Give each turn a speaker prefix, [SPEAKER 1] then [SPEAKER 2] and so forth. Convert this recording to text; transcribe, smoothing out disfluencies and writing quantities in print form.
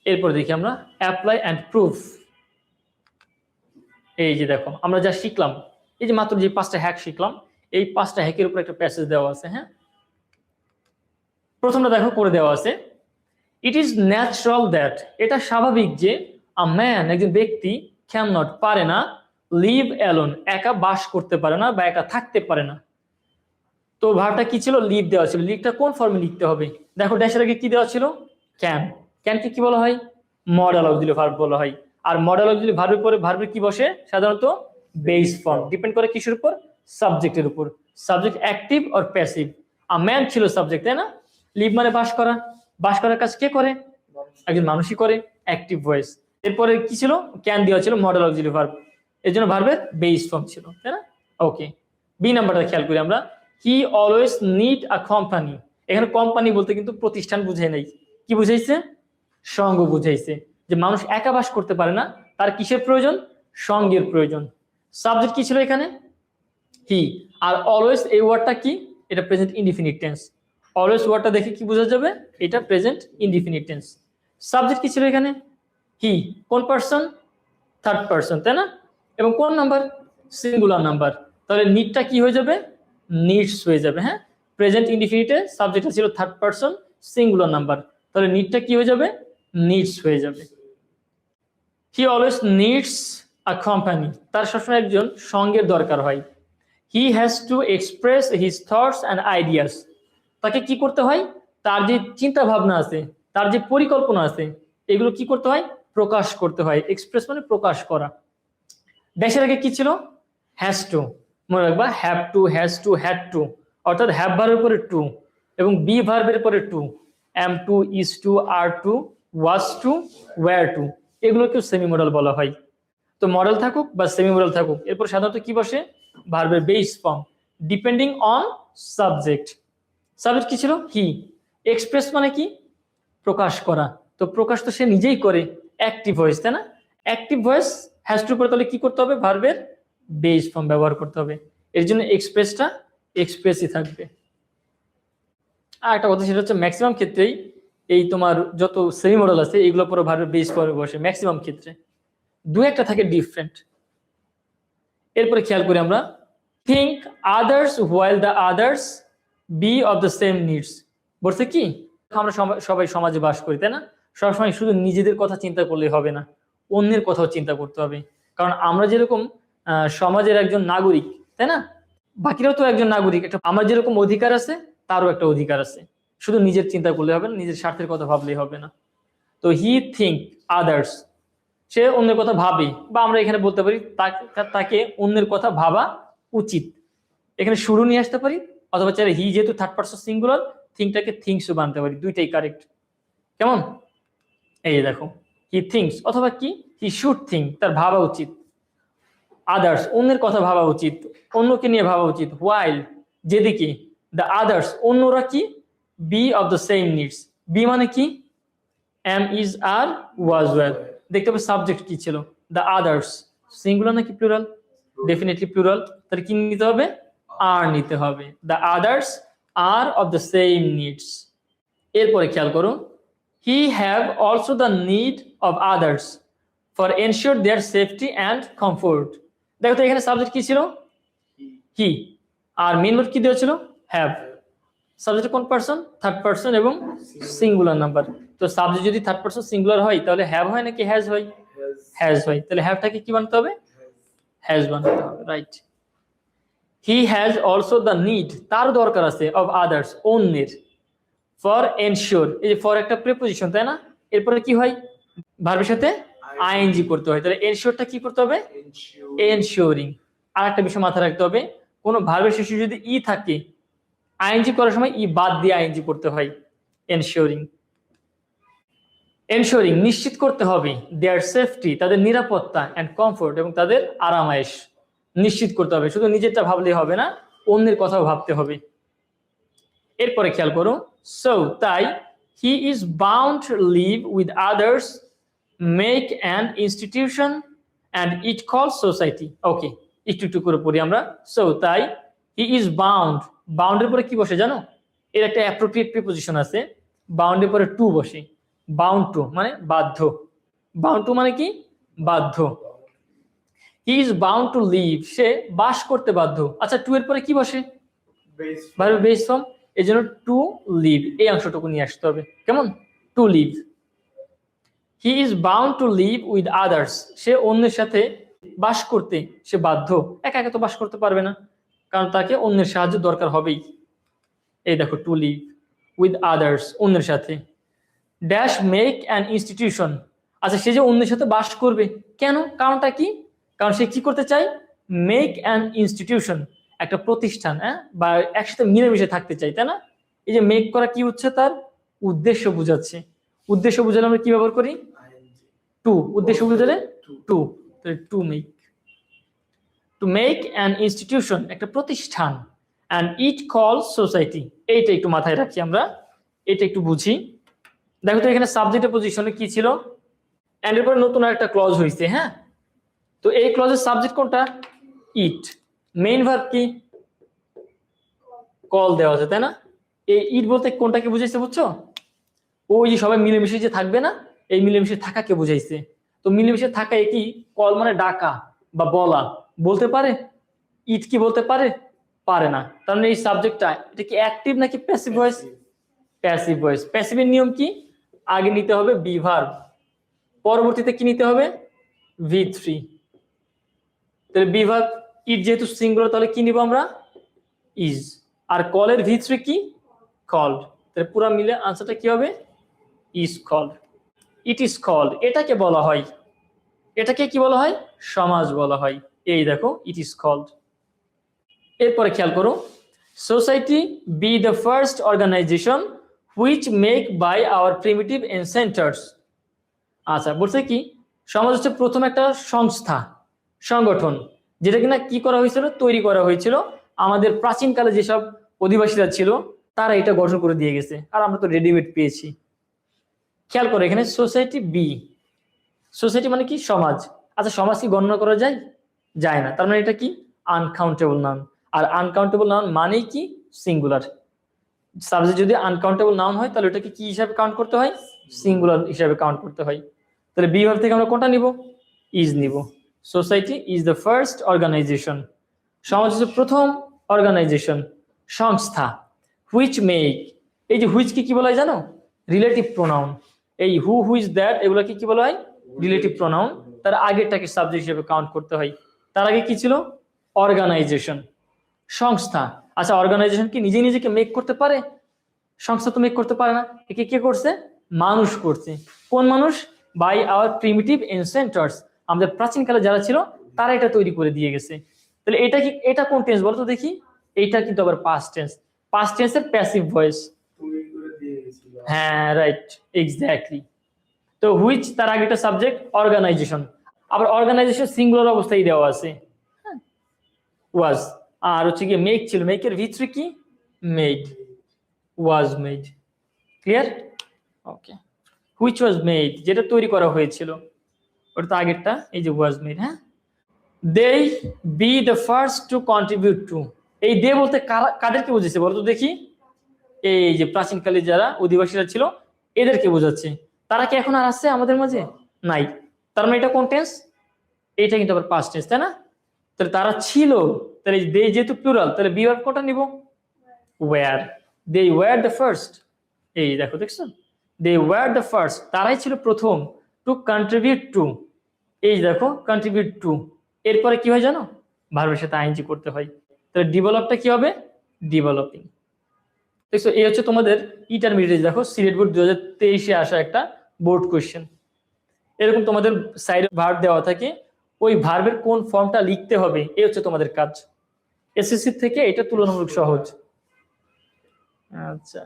[SPEAKER 1] এরপর দেখি আমরা অ্যাপ্লাই অ্যান্ড প্রুফ। এই যে দেখো আমরা যা শিখলাম, এই যে মাত্র যে 5টা হ্যাক শিখলাম, এই 5টা হ্যাকের উপর একটা প্যাসেজ দেওয়া আছে। হ্যাঁ, প্রথমটা দেখো করে দেওয়া আছে, ইট ইজ ন্যাচারাল দ্যাট, এটা স্বাভাবিক যে আ ম্যান, একজন ব্যক্তি, ক্যান নট, পারে না, লিভ অ্যালোন, একা বাস করতে পারে না বা একা থাকতে পারে না। তো ভার্বটা কি ছিল? লিভ দেওয়া ছিল। লিভটা কোন ফর্মে লিখতে হবে? দেখো ড্যাশের আগে কি দেওয়া ছিল? ক্যান। ক্যানকে কি বলা হয়? মডেল অক্সিলারি ভার্ব বলা হয়। আর মডেল অক্সিলারি ভার্বের পরে ভার্বের কি বসে? সাধারণত বেস ফর্ম। ডিপেন্ড করে কিসের উপর? সাবজেক্টের উপর। Subject active or passive. A man ছিল সাবজেক্ট, তাই না? লিভ মানে বাস করা। বাস করার কাজ কে করে? একজন মানুষই করে, অ্যাক্টিভ ভয়েস। এরপরে কি ছিল? ক্যান দেওয়া ছিল, মডেল অক্সিলারি ভার্ব। এর জন্য ভার্বের বেস ফর্ম ছিল, তাই না? ওকে, বি নাম্বারটা খেয়াল করি আমরা। He always need a company. এখানে কোম্পানি বলতে কিন্তু প্রতিষ্ঠান বুঝাই নাই, কি বুঝাইছে? সঙ্গ বুঝাইছে। যে মানুষ একা বাস করতে পারে না, তার কিসের প্রয়োজন? সঙ্গের প্রয়োজন। সাবজেক্ট কি ছিল এখানে? হি। আর অলওয়েজ এই ওয়ার্ডটা কি? এটা প্রেজেন্ট ইনডিফিনিট টেন্স। অলওয়েজ ওয়ার্ডটা দেখে কি বোঝা যাবে? এটা প্রেজেন্ট ইনডিফিনিট টেন্স। সাবজেক্ট কি ছিল এখানে? হি। কোন পারসন? থার্ড পারসন, তাই না? এবং কোন নাম্বার? Singular number. তাহলে নিডটা কি হয়ে যাবে? নিডস হয়ে যাবে। হ্যাঁ, প্রেজেন্ট ইনডিফিনিটে সাবজেক্টটা ছিল থার্ড পারসন, সিঙ্গুলার নাম্বার, তাহলে নিডটা কি হয়ে যাবে? নিডস হয়ে যাবে। He always needs a company, তার সবসময় একজন সঙ্গের দরকার হয়। He has to express his thoughts and ideas, তাকে কি করতে হয়? তার যে চিন্তা ভাবনা আছে, তার যে পরিকল্পনা আছে, এগুলো কি করতে হয়? প্রকাশ করতে হয়। এক্সপ্রেস মানে প্রকাশ করা। ড্যাশের আগে কি ছিল? Has to. মনে রাখবা, have to, has to, had to, অর্থাৎ হ্যাভ ভার্বের পরে টু এবং বি ভার্বের পরে to, am to, is to, are to, was to, were to, এগুলোকেও সেমি মডেল বলা হয়। তো মডেল থাকুক বা সেমি মডেল থাকুক, এরপর সাধারণত কি বসে? ভার্বের base form, depending on subject. Subject কি ছিল? হি। এক্সপ্রেস মানে কি? প্রকাশ করা। তো প্রকাশ তো সে নিজেই করে, অ্যাক্টিভ ভয়েস, তাই না? অ্যাক্টিভ ভয়েস হ্যাজ টু করে, তাহলে কি করতে হবে? ভার্বের বেস ফর্ম ব্যবহার করতে হবে। এর জন্য এক্সপ্রেসটা এক্সপ্রেসই থাকবে। আর একটা কথা, সেটা হচ্ছে ম্যাক্সিমাম ক্ষেত্রেই এই তোমার যত সেমি মডেল আছে এগুলো পুরো ভার্বের বেস ফর্মে বসে ম্যাক্সিমাম ক্ষেত্রে, দু একটা থাকে ডিফারেন্ট। এরপরে খেয়াল করি আমরা, think others while the others be of the same needs. বলছে কি? আমরা সবাই সমাজে বাস করি, তাই না? সবসময় শুধু নিজেদের কথা চিন্তা করলে হবে না, অন্যের কথাও চিন্তা করতে হবে। কারণ আমরা যেরকম সমাজের একজন নাগরিক, তাই না? বাকিরাও তো একজন নাগরিক। একটা আমার যেরকম অধিকার আছে, তারও একটা অধিকার আছে। শুধু নিজের চিন্তা করলে হবে না, নিজের স্বার্থের কথা ভাবলেই হবে না। তো হি থিঙ্ক আদার্স, সে অন্যের কথা ভাবে, বা আমরা এখানে বলতে পারি তাকে অন্যের কথা ভাবা উচিত। এখানে শুরু নিয়ে আসতে পারি, অথবা চাইলে হি যেহেতু থার্ড পারসন সিঙ্গুলার, থিঙ্কটাকে থিংসও বানাতে পারি, দুইটাই কারেক্ট। কেমন? এই দেখো, হি থিংস, অথবা কি, হি শুড থিঙ্ক, তার ভাবা উচিত। আদার্স, অন্যের কথা ভাবা উচিত, অন্যকে নিয়ে ভাবা উচিত। হোয়াইল, যেদিকে, দ্য আদার্স, অন্যরা কি, be of the same needs. Be মানে কি? Am, is, are, was, were. দেখতে হবে সাবজেক্ট কি ছিল? The others. সিঙ্গুলার নাকি প্লুরাল? Definitely plural. তাহলে কি নিতে হবে? আর নিতে হবে। The others are of the same needs. এরপরে খেয়াল করো, he have also the need of others for ensure their safety and comfort. দেখো তো এখানে সাবজেক্ট কি ছিল? হি। আর মেইন ভার্ব কি দেওয়া ছিল? হ্যাভ। সাবজেক্ট কোন পারসন? থার্ড পারসন এবং সিঙ্গুলার নাম্বার। তো সাবজেক্ট যদি থার্ড পারসন সিঙ্গুলার হয়, তাহলে হ্যাভ হয় নাকি হ্যাজ হয়? হ্যাজ হয়। তাহলে হ্যাভটাকে কি বানাতে হবে? হ্যাজ বানাতে হবে, right. He has also the need, তার দরকার আছে, অফ আদার্স, অন্যের, ফর এনশিওর। এই যে ফর একটা প্রিপোজিশন, তাই না? এরপরে কি হয়? ভার্বের সাথে আইএনজি করতে হয়। তাহলে এনশিওরটা কি করতে হবে? এনশিওরিং। আর একটা বিষয় মাথায় রাখতে হবে, কোনো ভার্বের শেষে যদি ই থাকে, আইএনজি করার সময় ই বাদ দিয়ে আইএনজি করতে হয়। এনশিওরিং। এনশিওরিং নিশ্চিত করতে হবে, দেয়ার সেফটি, তাদের নিরাপত্তা, অ্যান্ড কমফোর্ট, এবং তাদের আরামায়েশ নিশ্চিত করতে হবে। শুধু নিজেরটা ভাবলেই হবে না, অন্যের কথাও ভাবতে হবে। এরপরে খেয়াল করো, সো তাই, he is bound live with others, make an institution, and it call society. Okay, একটু একটু করে পড়ি আমরা। সো তাই, হি ইজ বাউন্ড, বাউন্ডের পরে কি বসে জানো? এর একটা অ্যাপ্রোপ্রিয়েট প্রিপোজিশন আছে, বাউন্ডের পরে টু বসে। বাউন্ড টু মানে বাধ্য, বাউন্ড টু মানে কি বাধ্য। He is bound to live, সে বাস করতে বাধ্য। আচ্ছা টু এর পরে কি বসে? ভার্ব বেস ফর্ম, এই জন্য টু লিভ এই অংশটুকু নিয়ে আসতে হবে। কেমন? To live. He is bound to live with others, সে অন্যের সাথে বাস করতে সে বাধ্য, একা একা তো বাস করতে পারবে না, কারণ তাকে অন্যের সাহায্য দরকার হবেই। এই দেখো টু লিভ উইথ আদার্স, অন্যের সাথে। ড্যাশ মেক অ্যান ইনস্টিটিউশন, আচ্ছা সে যে অন্যের সাথে বাস করবে কেন, কারণটা কি? কারণ সে কি করতে চায়? মেক অ্যান ইনস্টিটিউশন, একটা প্রতিষ্ঠান, হ্যাঁ, বা একসাথে মিলেমিশে থাকতে চাই, তাই না? এই যে মেক করা কি হচ্ছে? তার উদ্দেশ্য বুঝাচ্ছে। উদ্দেশ্য বুঝালে আমরা কি ব্যবহার করি? টু। উদ্দেশ্য বুঝালে to, to make. To make an institution, একটা প্রতিষ্ঠান। অ্যান্ড ইট কল সোসাইটি, এইটা একটু মাথায় রাখি আমরা, এটা একটু বুঝি। দেখো তো এখানে সাবজেক্টের পজিশনে কি ছিল? এন্ড এর পরে নতুন একটা ক্লজ হয়েছে, হ্যাঁ। তো এই ক্লজের সাবজেক্ট কোনটা? ইট। মেইন ভার্ব কি? কল দেওয়া আছে, তাই না? এই ইট বলতে কোনটাকে বুঝাইছে বুঝছো? ওই যে সবাই মিলেমিশে যে থাকবে না, এই মিলেমিশে থাকাকে বুঝাইছে। তো মিলেমিশে থাকা কি? কল মানে ডাকা বা বলা, বলতে পারে? ইট কি বলতে পারে? পারে না। তার মানে এই সাবজেক্টটা এটা কি অ্যাক্টিভ নাকি প্যাসিভ ভয়েস? Passive voice. প্যাসিভের নিয়ম কি? আগে নিতে হবে বি ভার্ব, পরবর্তীতে কি নিতে হবে? V3। তাহলে বি ভার্ব, ইট যেহেতু সিঙ্গুলার তাহলে কি নিব আমরা? ইজ। আর কলের V3 কি? কল্ড। তাহলে পুরো মিলে আনসারটা কি হবে? Is called. It is called, এটাকে বলা হয়, এটাকে কি বলা হয়? সমাজ বলা হয়। এই দেখো ইট ইজ কল্ড। এরপরে খেয়াল করো, society be the first organisation which make by our primitive ancestors. আচ্ছা বলছে কি? সমাজ হচ্ছে প্রথম একটা সংস্থা, সংগঠন, যেটা কিনা কি করা হয়েছিল? তৈরি করা হয়েছিল আমাদের প্রাচীনকালে যেসব অধিবাসীরা ছিল তারা এটা গঠন করে দিয়ে গেছে, আর আমরা তো রেডিমেড পেয়েছি। খেয়াল করো এখানে সোসাইটি বি, সোসাইটি মানে কি? সমাজ। আচ্ছা সমাজ কি গণনা করা যায়? যায় না। তার মানে এটা কি? Uncountable noun. আর আনকাউন্টেবল নাউন মানেই কি? সিঙ্গুলার। সাবজেক্ট যদি আনকাউন্টেবল নাউন হয় তাহলে ওটাকে কি হিসাবে কাউন্ট করতে হয়? সিঙ্গুলার হিসাবে কাউন্ট করতে হয়। তাহলে বি ভার্ব থেকে আমরা কোনটা নিব? ইজ নিব। Society is the first organisation, সমাজ হচ্ছে প্রথম অর্গানাইজেশন, সংস্থা। হুইচ মেক, এই যে হুইচ কি বলা হয় জানো? Relative pronoun. এই হু, হুইচ, দ্যাট এগুলোকে কি বলা হয়? Relative pronoun. তার আগেরটাকে সাবজেক্ট হিসেবে কাউন্ট করতে হয়। তার আগে কি ছিল? অর্গানাইজেশন, সংস্থা। আচ্ছা অর্গানাইজেশন কি নিজে নিজেকে মেক করতে পারে? সংস্থা তো মেক করতে পারে না, একে কে করছে? মানুষ করছে। কোন মানুষ? বাই আওয়ার প্রিমিটিভ এনসেন্টার্স, আমাদের প্রাচীনকালে যারা ছিল তারা এটা তৈরি করে দিয়ে গেছে। তাহলে এটা কি, এটা কোন টেন্স বলো তো দেখি? এইটা কিন্তু আবার পাস্ট টেন্স, পাস্ট টেন্সের প্যাসিভ ভয়েস। হ্যাঁ রাইট, এক্স্যাক্টলি। তো হুইচ তার আগে একটা সাবজেক্ট অর্গানাইজেশন, আবার অর্গানাইজেশন সিঙ্গুলার অবস্থায় দেওয়া আছে, ওয়াজ। আর হচ্ছে কি মেক ছিল, মেকের ভিতরে কি? Made, was made. Clear? Okay. Which was made, যেটা তৈরি করা হয়েছিল, ওটা তো আগেরটা। এই যে ওয়াজ মেড, হ্যাঁ। They be the first to contribute to, এই দে বলতে কাদেরকে বুঝেছে বলো তো দেখি? এই যে প্রাচীনকালে যারা অধিবাসীরা ছিল এদেরকে বোঝাচ্ছে। তারা কি এখন আর আছে আমাদের মাঝে? নাই। তার মানে এটা কোন টেন্স? এইটা কিন্তু আবার পাস্ট টেন্স, তাই না? তাহলে তারা ছিল, তাহলে দে যেহেতু প্লুরাল তাহলে বি ভার্ব কোনটা নিব? Were. They were the first, এই দেখো দেখছো, দে ওয়্যার দ্য ফার্স্ট, তারাই ছিল প্রথম। টু কন্ট্রিবিউট টু, এই দেখো কন্ট্রিবিউট টু, এরপরে কি হয় জানো? ভার্বের সাথে আইএনজি করতে হয়। তাহলে ডেভেলপটা কি হবে? ডেভেলপিং। দেখছো এই হচ্ছে তোমাদের ইন্টারমিডিয়েট, দেখো সিলেট বোর্ড 2023-এ আসা একটা বোর্ড কোয়েশ্চেন। এরকম তোমাদের সাইডে ভার্ব দেওয়া থাকে, ওই ভার্বের কোন ফর্মটা লিখতে হবে এই হচ্ছে তোমাদের কাজ। এসএসসি থেকে এটা তুলনামূলক সহজ। আচ্ছা।